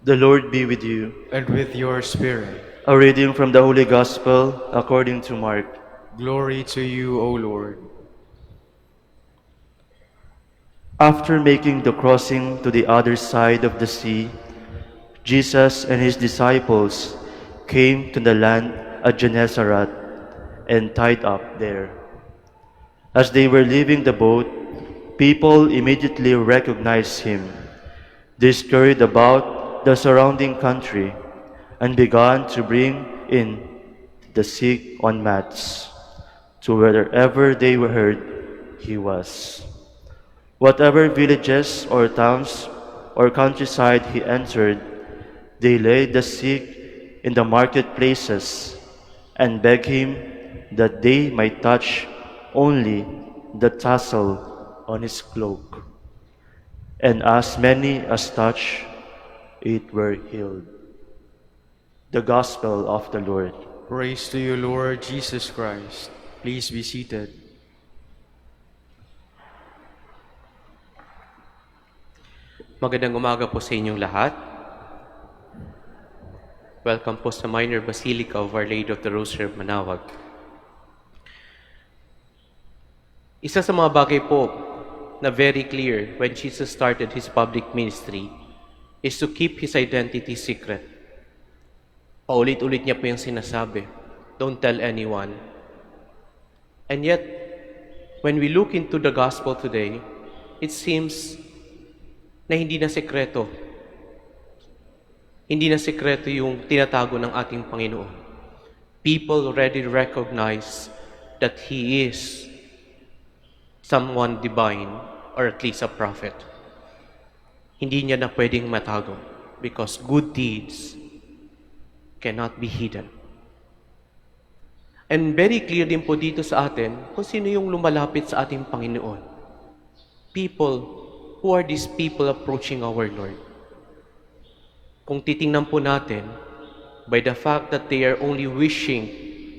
The Lord be with you. And with your spirit. A reading from the Holy Gospel according to Mark. Glory to you, O Lord. After making the crossing to the other side of the sea, Jesus and his disciples came to the land at Gennesaret and tied up there. As they were leaving the boat, people immediately recognized him. They scurried about the surrounding country and began to bring in the sick on mats to wherever they heard he was. Whatever villages or towns or countryside he entered, they laid the sick in the marketplaces and begged him that they might touch only the tassel on his cloak. And as many as touched it were healed. The Gospel of the Lord. Praise to you, Lord Jesus Christ. Please be seated. Magandang umaga po sa inyong lahat. Welcome po sa Minor Basilica of Our Lady of the Rosary of Manaoag. Isa sa mga bagay po na very clear when Jesus started His public ministry is to keep His identity secret. Paulit-ulit niya po yung sinasabi, don't tell anyone. And yet, when we look into the Gospel today, it seems na hindi na sekreto. Hindi na sekreto yung tinatago ng ating Panginoon. People already recognize that He is someone divine or at least a prophet. Hindi niya na pwedeng matago because good deeds cannot be hidden. And very clear din po dito sa atin kung sino yung lumalapit sa ating Panginoon. People. Who are these people approaching our Lord? Kung titingnan po natin, by the fact that they are only wishing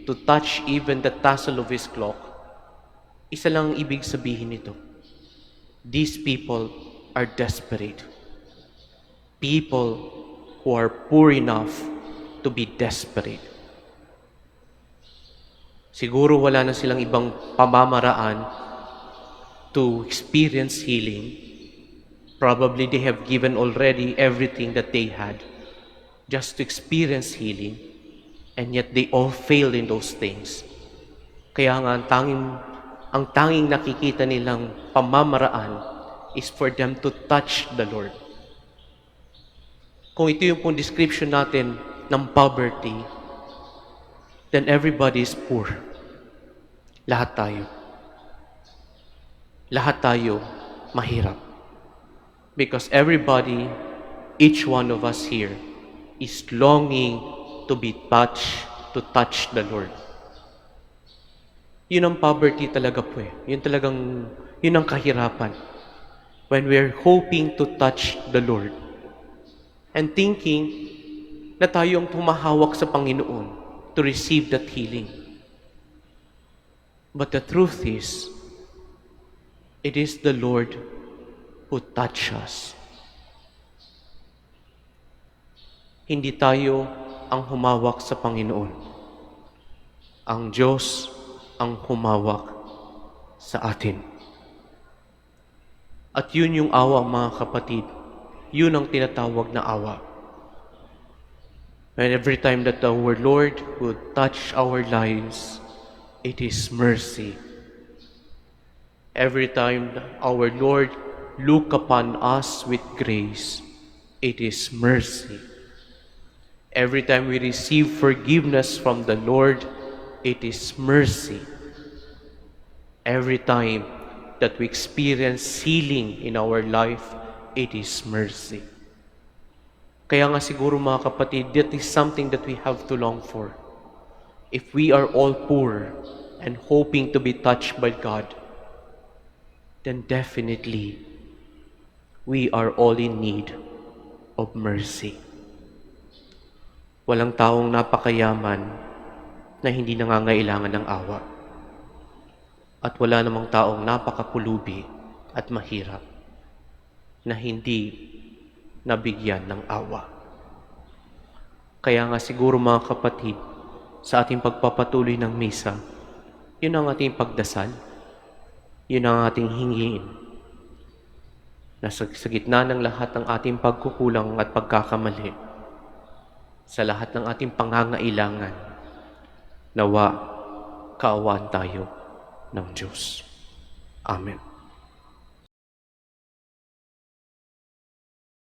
to touch even the tassel of His cloak, isa lang ang ibig sabihin nito. These people are desperate. People who are poor enough to be desperate. Siguro wala na silang ibang pamamaraan to experience healing. Probably they have given already everything that they had just to experience healing, and yet they all failed in those things. Kaya nga ang tanging nakikita nilang pamamaraan is for them to touch the Lord. Kung ito yung pong description natin ng poverty, then everybody is poor. Lahat tayo. Lahat tayo mahirap. Because everybody, each one of us here, is longing to be touched, to touch the Lord. Yun ang poverty talaga po eh. Yun ang kahirapan. When we're hoping to touch the Lord and thinking na tayo ang tumahawak sa Panginoon to receive that healing. But the truth is, it is the Lord who touch us. Hindi tayo ang humawak sa Panginoon. Ang Diyos ang humawak sa atin. At yun yung awa, mga kapatid. Yun ang tinatawag na awa. And every time that our Lord would touch our lives, it is mercy. Every time our Lord look upon us with grace, it is mercy. Every time we receive forgiveness from the Lord, it is mercy. Every time that we experience healing in our life, it is mercy. Kaya nga siguro mga kapatid, that is something that we have to long for. If we are all poor and hoping to be touched by God, then definitely we are all in need of mercy. Walang taong napakayaman na hindi nangangailangan ng awa. At wala namang taong napakapulubi at mahirap na hindi nabigyan ng awa. Kaya nga siguro mga kapatid, sa ating pagpapatuloy ng misa, yun ang ating pagdasal, yun ang ating hingiin. Na sa gitna ng lahat ng ating pagkukulang at pagkakamali, sa lahat ng ating pangangailangan, nawa kaawaan tayo ng Diyos. Amen.